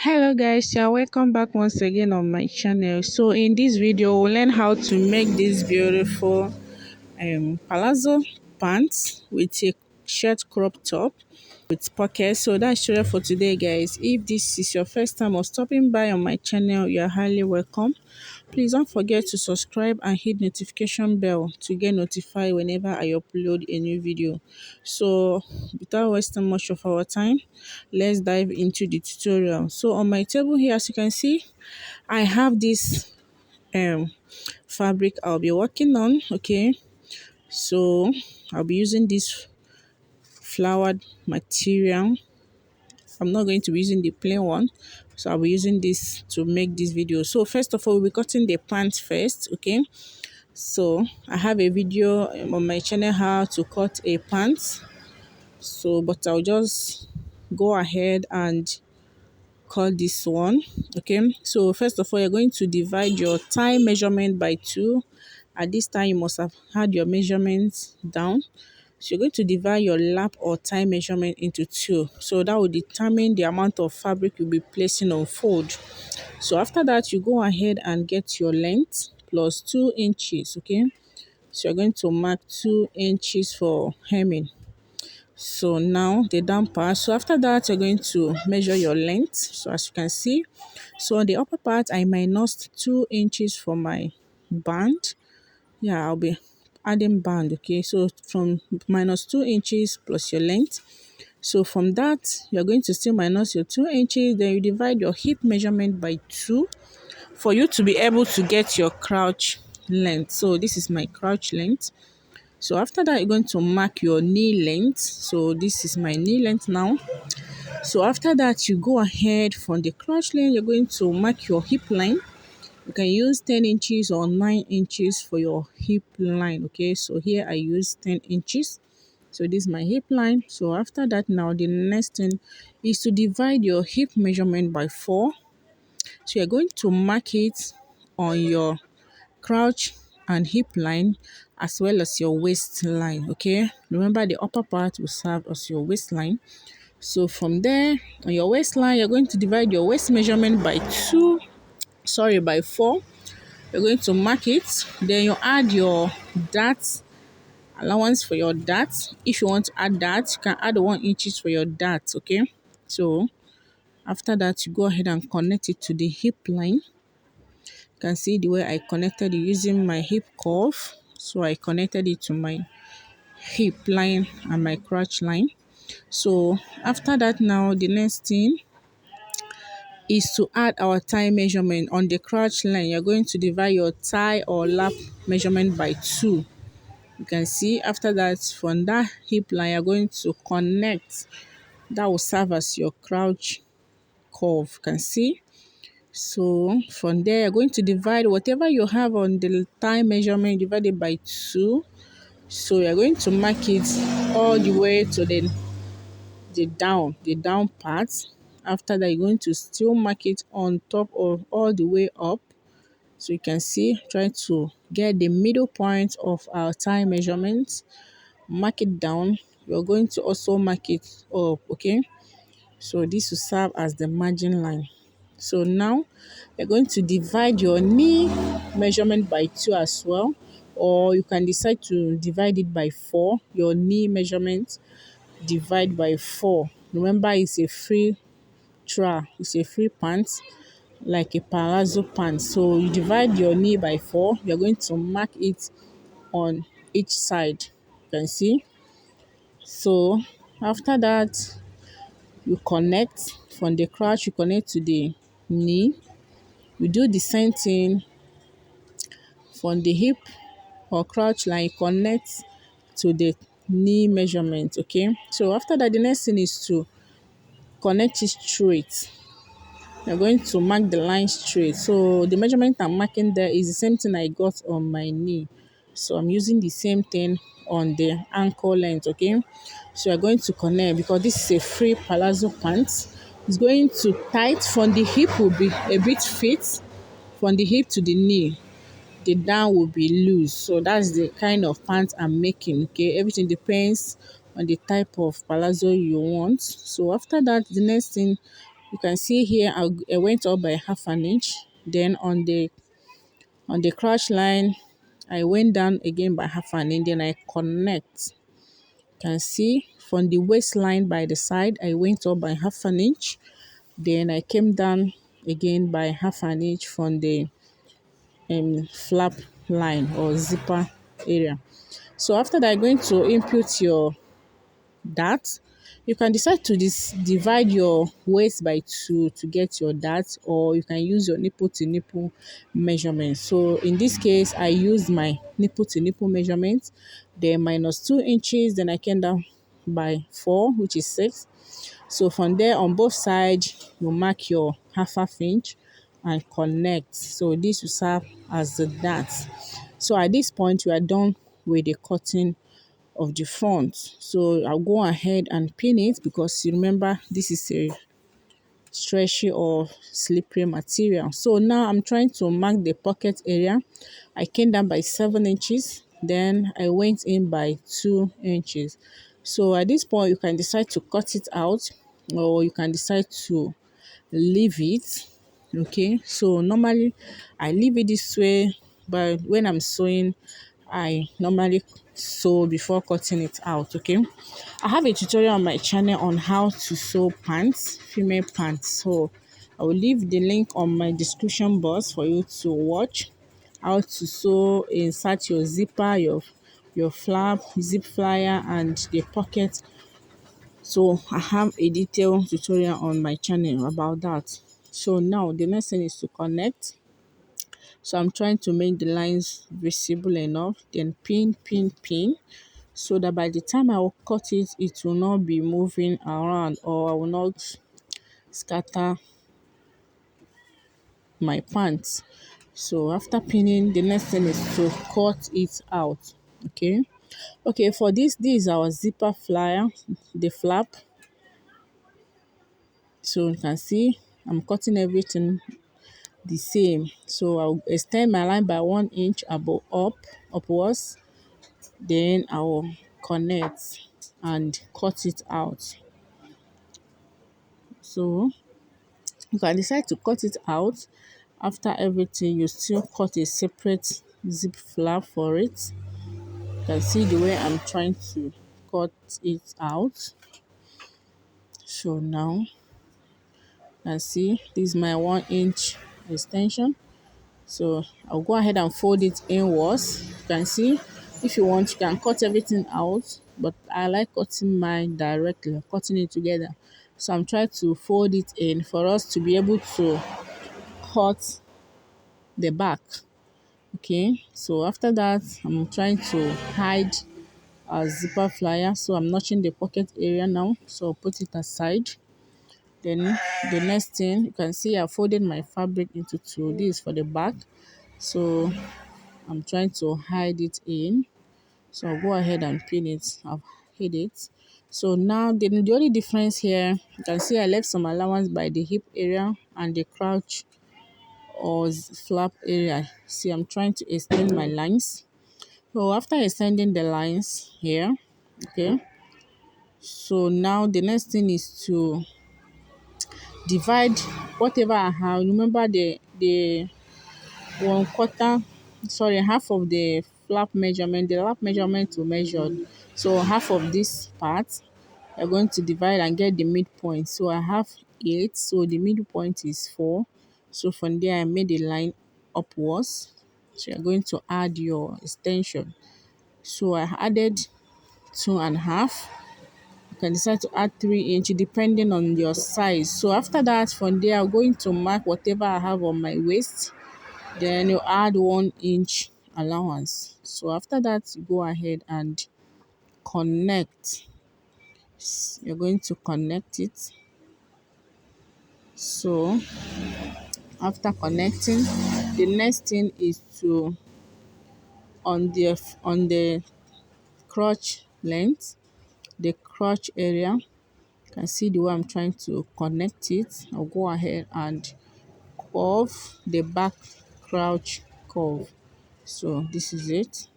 Hello guys, you're welcome back once again on my channel. So in this video we'll learn how to make this beautiful palazzo pants with a shirt crop top with pockets. So that's it for today guys. If this is your first time or stopping by on my channel, you're highly welcome. Please don't forget to subscribe and hit notification bell to get notified whenever I upload a new video. So without wasting much of our time, let's dive into the tutorial. So on my table here, as you can see, I have this um fabric I'll be working on. Okay, so I'll be using this flowered material. I'm not going to be using the plain one, so I'll be using this to make this video. So first of all, we'll be cutting the pants first. Okay, so I have a video on my channel how to cut a pants, so but I'll just go ahead and cut this one. Okay, so first of all, you're going to divide your thigh measurement by 2. At this time you must have had your measurements down, so you're going to divide your lap or thigh measurement into 2, so that will determine the amount of fabric you'll be placing on fold. So after that, you go ahead and get your length plus 2 inches. Okay, so you're going to mark 2 inches for hemming. So now the down part. So after that, you're going to measure your length. So as you can see, so on the upper part, I minus 2 inches for my band. Yeah, I'll be adding band. Okay, so from minus 2 inches plus your length. So from that, you're going to still minus your 2 inches. Then you divide your hip measurement by 2 for you to be able to get your crouch length. So this is my crouch length. So after that, you're going to mark your knee length. So this is my knee length now. So after that, you go ahead from the crouch length, you're going to mark your hip line. You can use 10 inches or 9 inches for your hip line. Okay, so here I use 10 inches. So this is my hip line. So after that, now the next thing is to divide your hip measurement by 4. So you're going to mark it on your crouch and hip line as well as your waistline. Okay, remember the upper part will serve as your waistline. So from there, on your waistline, you're going to divide your waist measurement by 4. You're going to mark it. Then you add your dart allowance for your dart. If you want to add that, you can add 1 inches for your dart. Okay, so after that, you go ahead and connect it to the hip line. You can see the way I connected it using my hip curve. So I connected it to my hip line and my crotch line. So after that, now the next thing is to add our thigh measurement. On the crotch line, you're going to divide your thigh or lap measurement by 2. You can see after that, from that hip line, you're going to connect. That will serve as your crouch curve. You can see. So from there, you're going to divide whatever you have on the thigh measurement, divided by 2. So you're going to mark it all the way to the down part. After that, you're going to still mark it on top of all the way up. So you can see, try to get the middle point of our thigh measurement, mark it down. You're going to also mark it up. Okay, so this will serve as the margin line. So now you're going to divide your knee measurement by 2 as well, or you can decide to divide it by 4. Your knee measurement divide by 4. Remember, it's a free it's a free pants, like a palazzo pants. So you divide your knee by 4. You're going to mark it on each side. You can see. So after that, you connect from the crotch, you connect to the knee. You do the same thing from the hip or crotch line, you connect to the knee measurement. Okay, so after that, the next thing is to connect it straight. You're going to mark the line straight. So the measurement I'm marking there is the same thing I got on my knee. So I'm using the same thing on the ankle length. Okay, so you're going to connect because this is a free palazzo pants. It's going to tight from the hip, will be a bit fit from the hip to the knee. The down will be loose. So that's the kind of pants I'm making. Okay, everything depends on the type of palazzo you want. So after that, the next thing You can see here I went up by half an inch. Then on the crotch line, I went down again by half an inch. Then I connect. You can see from the waistline by the side, I went up by half an inch. Then I came down again by half an inch from the flap line or zipper area. So after that, I'm going to input your dart. You can decide to divide your waist by 2 to get your dart, or you can use your nipple to nipple measurement. So in this case, I used my nipple to nipple measurement, then minus 2 inches, then I came down by 4, which is 6. So from there, on both sides, you mark your half inch and connect. So this will serve as the dart. So at this point, you are done with the cutting of the front. So I'll go ahead and pin it, because you remember this is a stretchy or slippery material. So now I'm trying to mark the pocket area. I came down by 7 inches, then I went in by 2 inches. So at this point, you can decide to cut it out, or you can decide to leave it. Okay, so normally I leave it this way, but when I'm sewing, I normally sew before cutting it out. Okay, I have a tutorial on my channel on how to sew pants, female pants. So I will leave the link on my description box for you to watch how to sew, insert your zipper, your flap, zip flyer, and the pocket. So I have a detailed tutorial on my channel about that. So now the next thing is to connect. So I'm trying to make the lines visible enough, then pin, so that by the time I will cut it, it will not be moving around, or I will not scatter my pants. So after pinning, the next thing is to cut it out. Okay, for this is our zipper flyer, the flap. So you can see I'm cutting everything the same. So I'll extend my line by 1 inch upwards. Then I'll connect and cut it out. So you can decide to cut it out. After everything, you still cut a separate zip flap for it. You can see the way I'm trying to cut it out. So now you can see this is my 1 inch extension. So I'll go ahead and fold it inwards. You can see, if you want, you can cut everything out, but I like cutting mine directly, cutting it together. So I'm trying to fold it in for us to be able to cut the back. Okay, so after that, I'm trying to hide a zipper flyer. So I'm notching the pocket area now. So I'll put it aside. Then the next thing, you can see I folded my fabric into 2. This is for the back. So I'm trying to hide it in. So I'll go ahead and pin it. I've hid it. So now the only difference here, you can see I left some allowance by the hip area and the crouch or flap area. See, I'm trying to extend my lines. So after extending the lines here, okay, so now the next thing is to divide whatever I have. Remember the 1/4, sorry, half of the flap measurement, the lap measurement to measure. So half of this part, you're going to divide and get the midpoint. So I have 8, so the midpoint is 4. So from there, I made a line upwards. So you're going to add your extension. So I added 2.5. You can decide to add 3 inch depending on your size. So after that, from there, I'm going to mark whatever I have on my waist. Then you add 1 inch allowance. So after that, you go ahead and connect. You're going to connect it. So after connecting, the next thing is to on the crotch length, the crotch area. You can see the way I'm trying to connect it. I'll go ahead and curve the back crouch curve. So this is it.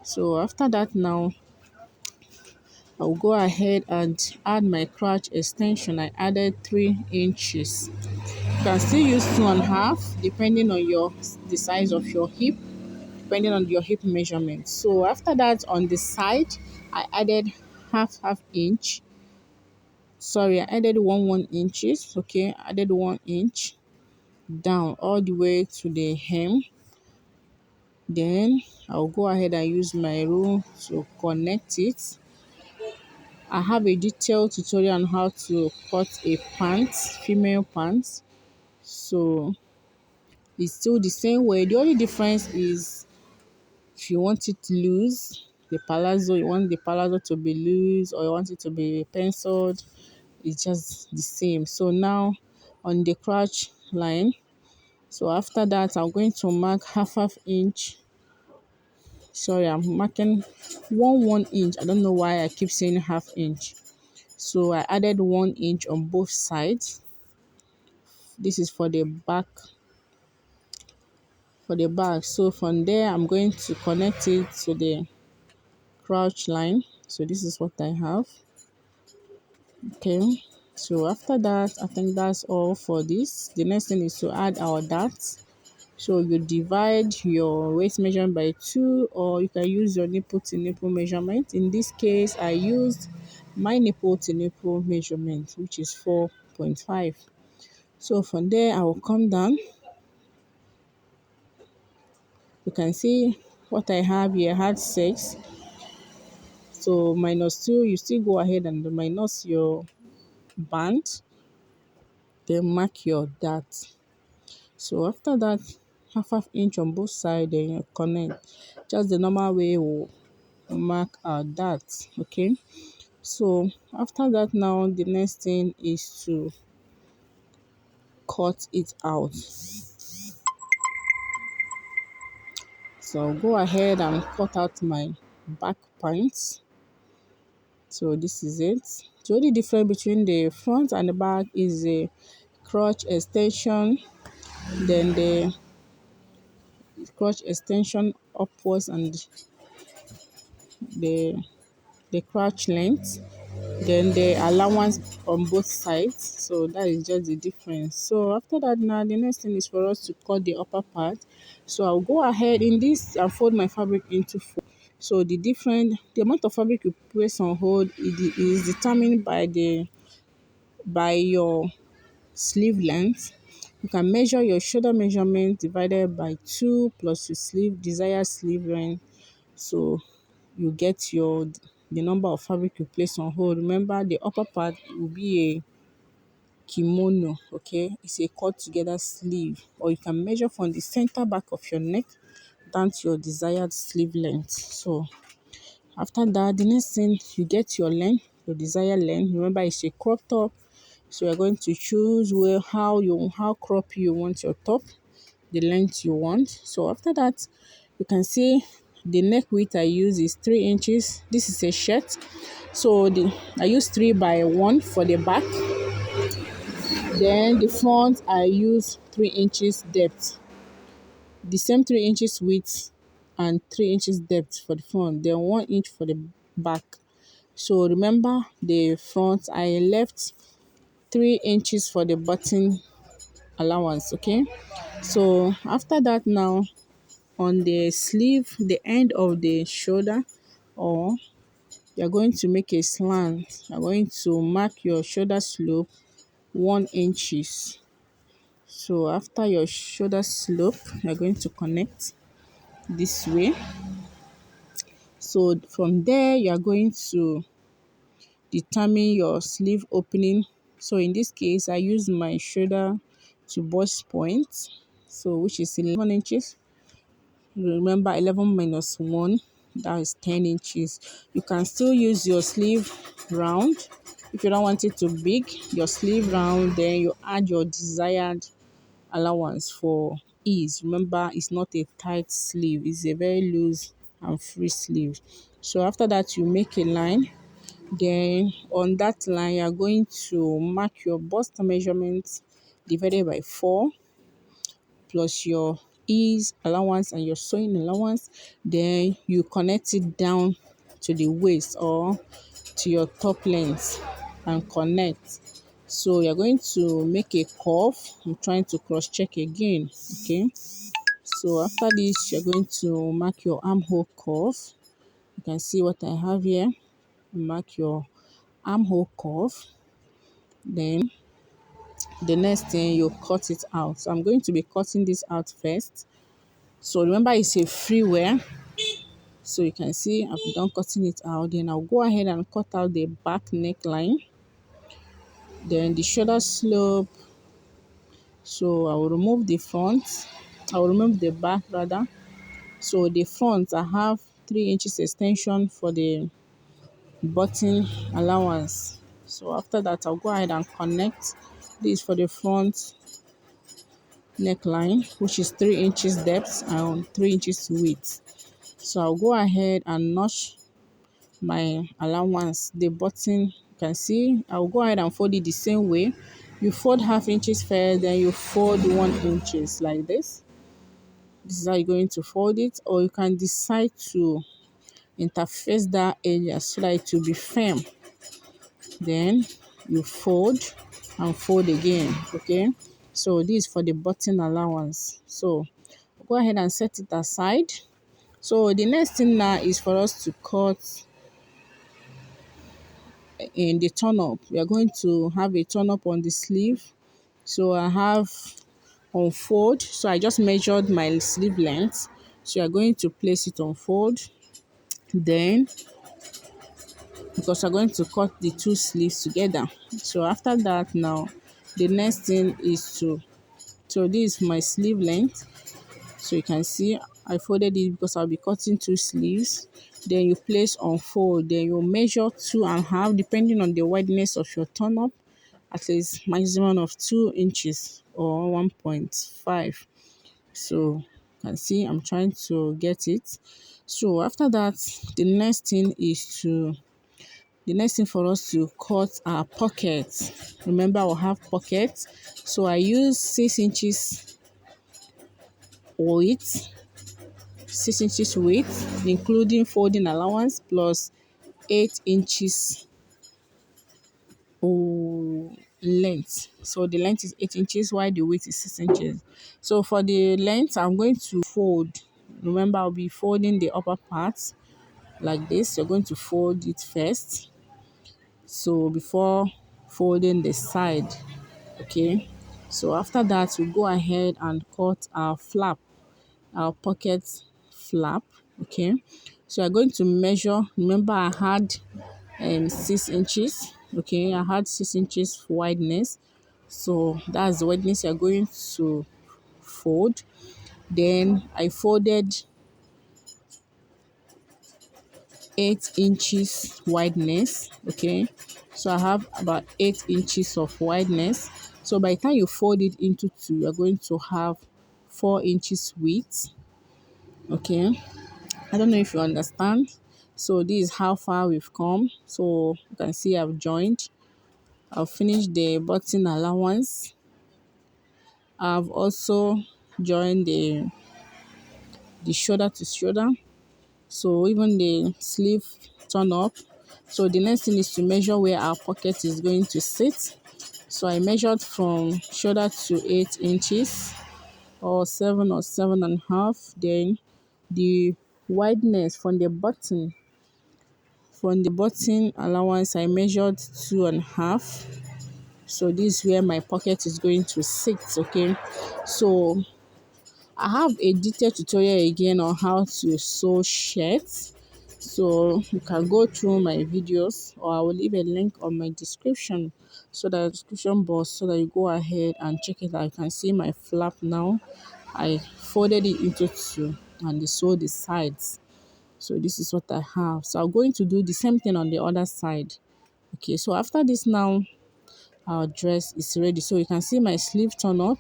So after that, now I'll go ahead and add my crotch extension. I added 3 inches. You can still use 2.5 depending on the size of your hip, depending on your hip measurement. So after that, on the side, I added half inch. Sorry, I added 1 inches. Okay, I added 1 inch down all the way to the hem. Then I'll go ahead and use my rule to connect it. I have a detailed tutorial on how to cut a pants, female pants. So it's still the same way. The only difference is if you want it loose, the palazzo, you want the palazzo to be loose or you want it to be penciled, it's just the same. So now on the crotch line, so after that I'm going to mark half inch. Sorry, I'm marking 1 inch. I don't know why I keep saying half inch. So I added 1 inch on both sides. This is for the back. So from there I'm going to connect it to the crotch line. So this is what I have. Okay, so after that, I think that's all for this. The next thing is to add our darts. So you divide your waist measurement by 2, or you can use your nipple to nipple measurement. In this case, I used my nipple to nipple measurement, which is 4.5. So from there, I will come down. You can see what I have here. I had 6. So -2, you still go ahead and minus your band, then mark your dart. So after that, half inch on both sides, then you connect. Just the normal way we'll mark our dart. Okay. So after that, now the next thing is to cut it out. So I'll go ahead and cut out my back pants. So this is it. The only difference between the front and the back is the crotch extension, then the crotch extension upwards and the crotch length, then the allowance on both sides. So that is just the difference. So after that, now the next thing is for us to cut the upper part. So I'll go ahead in this and fold my fabric into 4. So the amount of fabric you place on hold is determined by your sleeve length. You can measure your shoulder measurement divided by 2 plus your desired sleeve length. So you get the number of fabric you place on hold. Remember, the upper part will be a kimono. Okay, it's a cut together sleeve, or you can measure from the center back of your neck down to your desired sleeve length. So after that, the next thing, you get your length, your desired length. Remember, it's a crop top. So you're going to choose how croppy you want your top, the length you want. So after that, you can see the neck width I use is 3 inches. This is a shirt. So I use 3x1 for the back. Then the front I use 3 inches depth. The same 3 inches width and 3 inches depth for the front. Then 1 inch for the back. So remember, the front I left 3 inches for the button allowance. Okay. So after that, now on the sleeve, the end of the shoulder, or you're going to make a slant. You're going to mark your shoulder slope 1 inches. So after your shoulder slope, you're going to connect this way. So from there, you're going to determine your sleeve opening. So in this case, I use my shoulder to bust point, so which is 11 inches. Remember, 11 minus 1, that is 10 inches. You can still use your sleeve round. If you don't want it to big, your sleeve round, then you add your desired allowance for ease. Remember, it's not a tight sleeve, it's a very loose and free sleeve. So after that, you make a line. Then on that line, you're going to mark your bust measurement divided by 4 plus your ease allowance and your sewing allowance. Then you connect it down to the waist, or to your top length and connect. So you're going to make a curve. I'm trying to cross check again. Okay, so after this you're going to mark your armhole curve. You can see what I have here. Mark your armhole curve. Then the next thing, you cut it out. So I'm going to be cutting this out first. So remember, it's a free wear. So you can see I've done cutting it out. Then I'll go ahead and cut out the back neckline. Then the shoulder slope. So I will remove the front. I will remove the back rather. So the front, I have 3 inches extension for the button allowance. So after that, I'll go ahead and connect this for the front neckline, which is 3 inches depth and 3 inches width. So I'll go ahead and notch my allowance, the button. You can see I'll go ahead and fold it the same way. You fold half inches first, then you fold 1 inches like this. This is how you're going to fold it, or you can decide to interface that area so that it will be firm. Then you fold and fold again. Okay, so this is for the button allowance. So go ahead and set it aside. So the next thing now is for us to cut in the turn up. We are going to have a turn up on the sleeve. So I have on fold. So I just measured my sleeve length. So you are going to place it on fold. Then, because we're going to cut the 2 sleeves together. So after that now, the next thing is so this is my sleeve length. So you can see I folded it because I'll be cutting 2 sleeves. Then you place on fold. Then you measure 2.5 depending on the wideness of your turn up, at least maximum of 2 inches or 1.5. So you can see I'm trying to get it. So after that, the next thing for us to cut our pockets. Remember, we'll have pockets. So I use 6 inches width, 6 inches width, including folding allowance, plus 8 inches length. So the length is 8 inches, while the width is 6 inches. So for the length, I'm going to fold. Remember, I'll be folding the upper part like this. You're going to fold it first. So before folding the side, okay. So after that, we go ahead and cut our flap, our pocket flap, okay. So I'm going to measure. Remember, I had 6 inches, okay. I had 6 inches wideness. So that's the wideness you're going to fold. Then I folded 8 inches wideness, okay. So I have about 8 inches of wideness. So by the time you fold it into 2, you're going to have 4 inches width, okay. I don't know if you understand. So this is how far we've come. So you can see I've joined. I've finished the button allowance. I've also joined the shoulder to shoulder. So even the sleeve turn up. So the next thing is to measure where our pocket is going to sit. So I measured from shoulder to 8 inches or 7 or 7.5. Then the wideness from the button allowance, I measured 2.5. So this is where my pocket is going to sit, okay. So I have a detailed tutorial again on how to sew shirts. So you can go through my videos, or I will leave a link on my description, so that description box, so that you go ahead and check it out. You can see my flap now. I folded it into 2 and sewed the sides. So this is what I have. So I'm going to do the same thing on the other side. Okay, so after this now, our dress is ready. So you can see my sleeve turn up.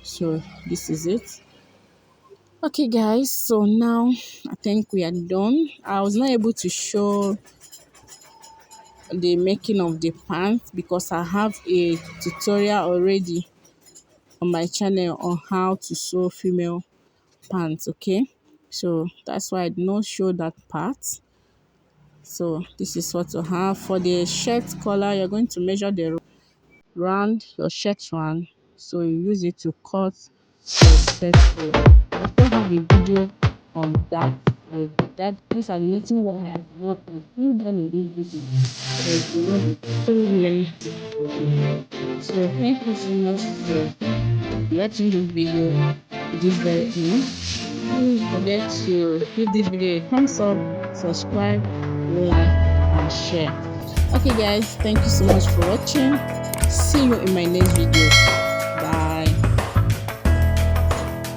So this is it. Okay guys, so now I think we are done. I was not able to show the making of the pants because I have a tutorial already on my channel on how to sew female pants, okay. So that's why I did not show that part. So this is what to have for the shirt collar. You're going to measure the round your shirt round, so you use it to cut your shirt collar. I still have a video on that. That these are the little ones I work with. You done in this video. So thank you so much for watching this video. This very thing. Please forget to give this video a thumbs up, subscribe, like, and share. Okay guys, thank you so much for watching. See you in my next video.